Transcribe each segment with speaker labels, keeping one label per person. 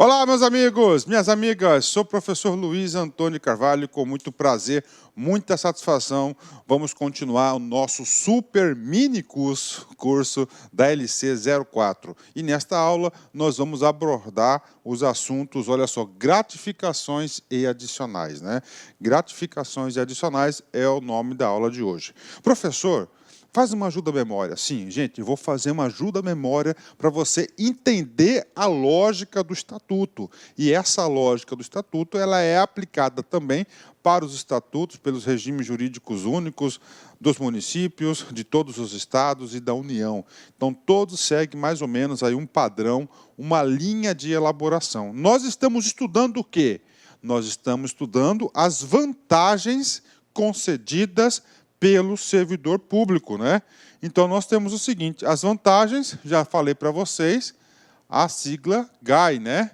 Speaker 1: Olá, meus amigos, minhas amigas, sou o professor Luiz Antônio Carvalho, com muito prazer, muita satisfação, vamos continuar o nosso super mini curso da LC 04. E nesta aula nós vamos abordar os assuntos, olha só, gratificações e adicionais, né? Gratificações e adicionais é o nome da aula de hoje. Professor, faz uma ajuda à memória. Sim, gente, eu vou fazer uma ajuda à memória para você entender a lógica do estatuto. E essa lógica do estatuto, ela é aplicada também para os estatutos, pelos regimes jurídicos únicos dos municípios, de todos os estados e da União. Então, todos seguem mais ou menos aí um padrão, uma linha de elaboração. Nós estamos estudando o quê? Nós estamos estudando as vantagens concedidas pelo servidor público, né? Então, nós temos o seguinte, as vantagens, já falei para vocês, a sigla GAI, né?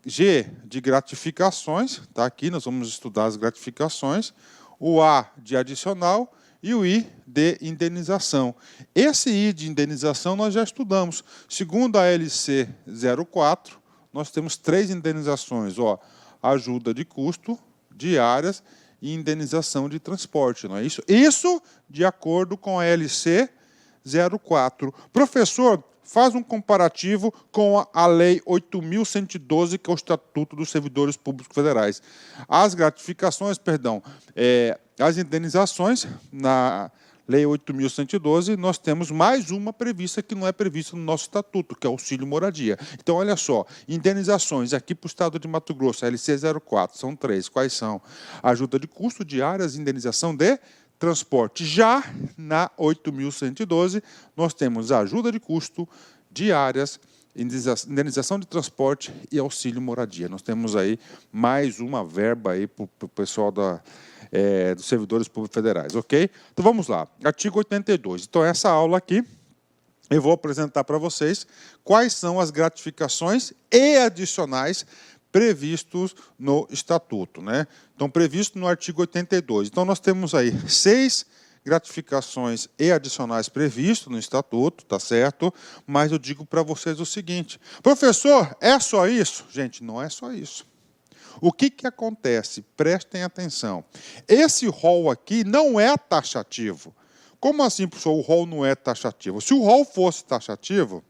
Speaker 1: G de gratificações, tá aqui, nós vamos estudar as gratificações, o A de adicional e o I de indenização. Esse I de indenização nós já estudamos. Segundo a LC 04, nós temos 3 indenizações, ó, ajuda de custo, diárias e indenização de transporte, não é isso? Isso de acordo com a LC 04. Professor, faz um comparativo com a Lei 8.112, que é o Estatuto dos Servidores Públicos Federais. As gratificações, as indenizações, na Lei 8.112, nós temos mais uma prevista que não é prevista no nosso estatuto, que é o auxílio moradia. Então, olha só, indenizações aqui para o estado de Mato Grosso, LC 04, são 3. Quais são? Ajuda de custo, diárias, indenização de transporte. Já na 8.112, nós temos ajuda de custo, diárias, indenização de transporte e auxílio moradia. Nós temos aí mais uma verba aí para o pessoal dos servidores públicos federais, ok? Então vamos lá, artigo 82. Então essa aula aqui, eu vou apresentar para vocês quais são as gratificações e adicionais previstos no Estatuto, né? Então, previsto no artigo 82. Então, nós temos aí 6 gratificações e adicionais previstos no Estatuto, tá certo? Mas eu digo para vocês o seguinte, professor, é só isso? Gente, não é só isso. O que acontece? Prestem atenção. Esse rol aqui não é taxativo. Como assim, professor, o rol não é taxativo? Se o rol fosse taxativo,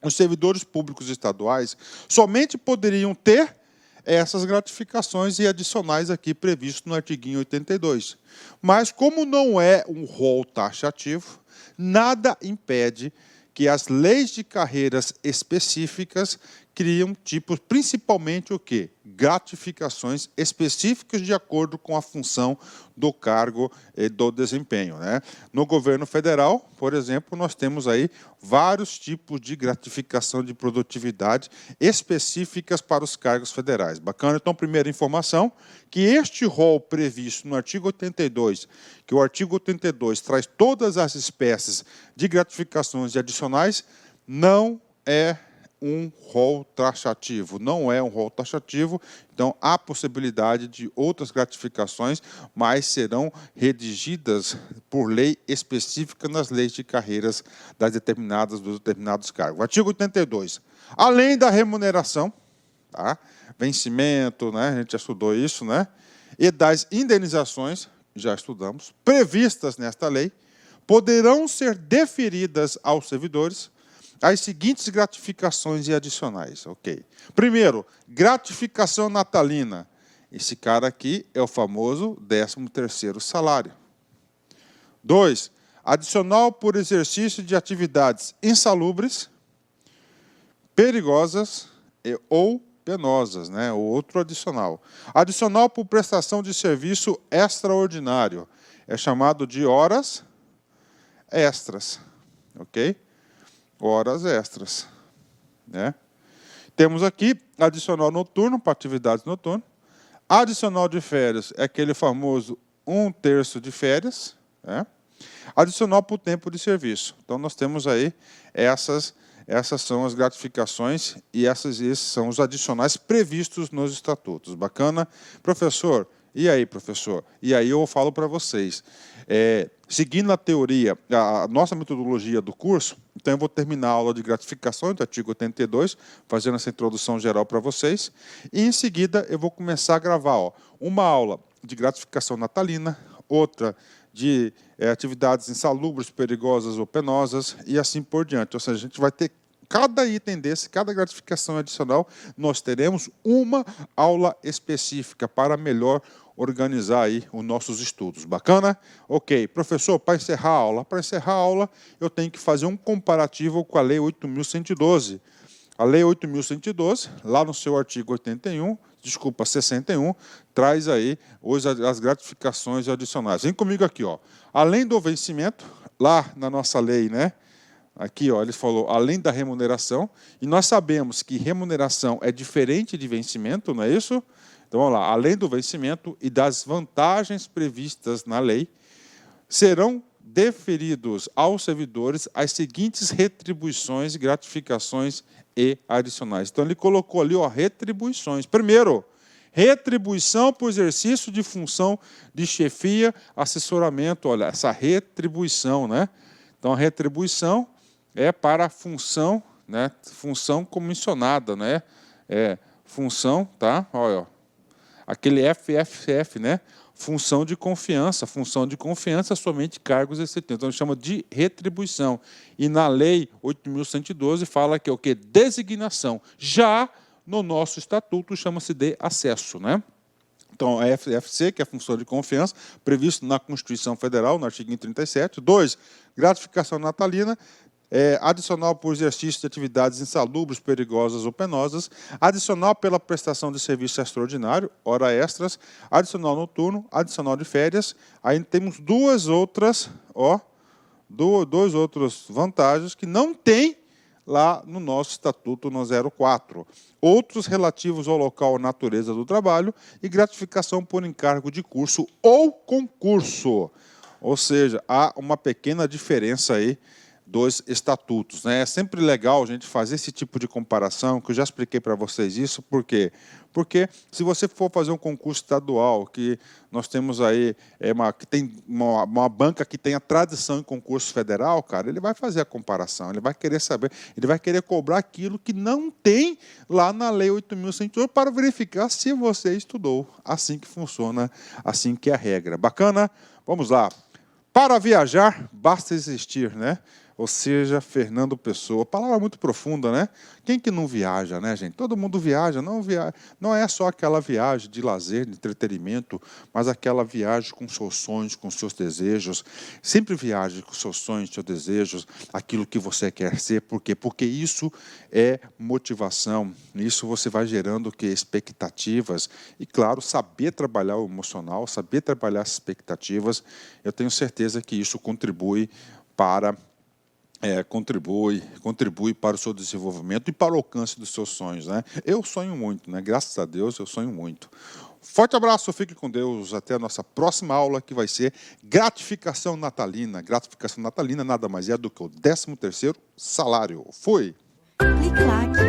Speaker 1: os servidores públicos estaduais somente poderiam ter essas gratificações e adicionais aqui previstos no artiguinho 82. Mas, como não é um rol taxativo, nada impede que as leis de carreiras específicas criam tipos, principalmente o quê? Gratificações específicas de acordo com a função do cargo e do desempenho, né? No governo federal, por exemplo, nós temos aí vários tipos de gratificação de produtividade específicas para os cargos federais. Bacana? Então, primeira informação, que este rol previsto no artigo 82, que o artigo 82 traz todas as espécies de gratificações e adicionais, não é um rol taxativo, não é um rol taxativo, então há possibilidade de outras gratificações, mas serão redigidas por lei específica nas leis de carreiras dos determinados cargos. Artigo 82. Além da remuneração, tá? Vencimento, né? A gente já estudou isso, né? E das indenizações, já estudamos, previstas nesta lei, poderão ser deferidas aos servidores as seguintes gratificações e adicionais, ok? Primeiro, gratificação natalina. Esse cara aqui é o famoso 13º salário. 2, adicional por exercício de atividades insalubres, perigosas ou penosas, né? O outro adicional. Adicional por prestação de serviço extraordinário. É chamado de horas extras, ok? Horas extras, né? Temos aqui adicional noturno para atividades noturnas. Adicional de férias é aquele famoso 1/3 de férias, né? Adicional por tempo de serviço. Então, nós temos aí essas são as gratificações e esses são os adicionais previstos nos estatutos. Bacana? Professor, E aí, professor? E aí eu falo para vocês, seguindo a teoria, a nossa metodologia do curso, então eu vou terminar a aula de gratificações do artigo 82, fazendo essa introdução geral para vocês, e em seguida eu vou começar a gravar uma aula de gratificação natalina, outra de atividades insalubres, perigosas ou penosas, e assim por diante. Ou seja, a gente vai ter cada item desse, cada gratificação adicional, nós teremos uma aula específica para melhor organizar aí os nossos estudos. Bacana? Ok. Professor, para encerrar a aula? Para encerrar a aula, eu tenho que fazer um comparativo com a Lei 8.112. A Lei 8.112, lá no seu artigo 61, traz aí as gratificações adicionais. Vem comigo aqui, ó. Além do vencimento, lá na nossa lei, né? Aqui, ó, ele falou, além da remuneração, e nós sabemos que remuneração é diferente de vencimento, não é isso? Então, vamos lá, além do vencimento e das vantagens previstas na lei, serão deferidos aos servidores as seguintes retribuições, gratificações e adicionais. Então, ele colocou ali, ó, retribuições. Primeiro, retribuição por exercício de função de chefia, assessoramento, olha, essa retribuição, né? Então, a retribuição é para a função, né? Função comissionada, né? Função, tá? Olha, ó. Aquele FFF, né? Função de confiança somente cargos excedentes. Então, chama de retribuição. E na Lei 8.112 fala que é o quê? Designação. Já no nosso estatuto chama-se de acesso, né? Então, a FFC, que é a função de confiança, previsto na Constituição Federal, no artigo 37. 2, gratificação natalina, adicional por exercício de atividades insalubres, perigosas ou penosas, adicional pela prestação de serviço extraordinário, hora extras, adicional noturno, adicional de férias. Aí temos duas outras vantagens que não tem lá no nosso estatuto no 04. Outros relativos ao local ou natureza do trabalho e gratificação por encargo de curso ou concurso. Ou seja, há uma pequena diferença aí dos estatutos, né? É sempre legal a gente fazer esse tipo de comparação, que eu já expliquei para vocês isso, por quê? Porque se você for fazer um concurso estadual, que nós temos aí que tem uma banca que tem a tradição em concurso federal, cara, ele vai fazer a comparação, ele vai querer saber, ele vai querer cobrar aquilo que não tem lá na Lei 8.112 para verificar se você estudou. Assim que funciona, assim que é a regra. Bacana? Vamos lá. Para viajar, basta existir, né? Ou seja, Fernando Pessoa. Palavra muito profunda, né? Quem que não viaja, né, gente? Todo mundo viaja. Não é só aquela viagem de lazer, de entretenimento, mas aquela viagem com seus sonhos, com seus desejos. Sempre viaje com seus sonhos, seus desejos, aquilo que você quer ser. Por quê? Porque isso é motivação. Isso você vai gerando expectativas. E, claro, saber trabalhar o emocional, saber trabalhar as expectativas, eu tenho certeza que isso contribui para para o seu desenvolvimento e para o alcance dos seus sonhos, né? Eu sonho muito, né? Graças a Deus, eu sonho muito. Forte abraço, fique com Deus. Até a nossa próxima aula, que vai ser gratificação natalina. Gratificação natalina nada mais é do que o 13º salário. Fui!
Speaker 2: Clique like.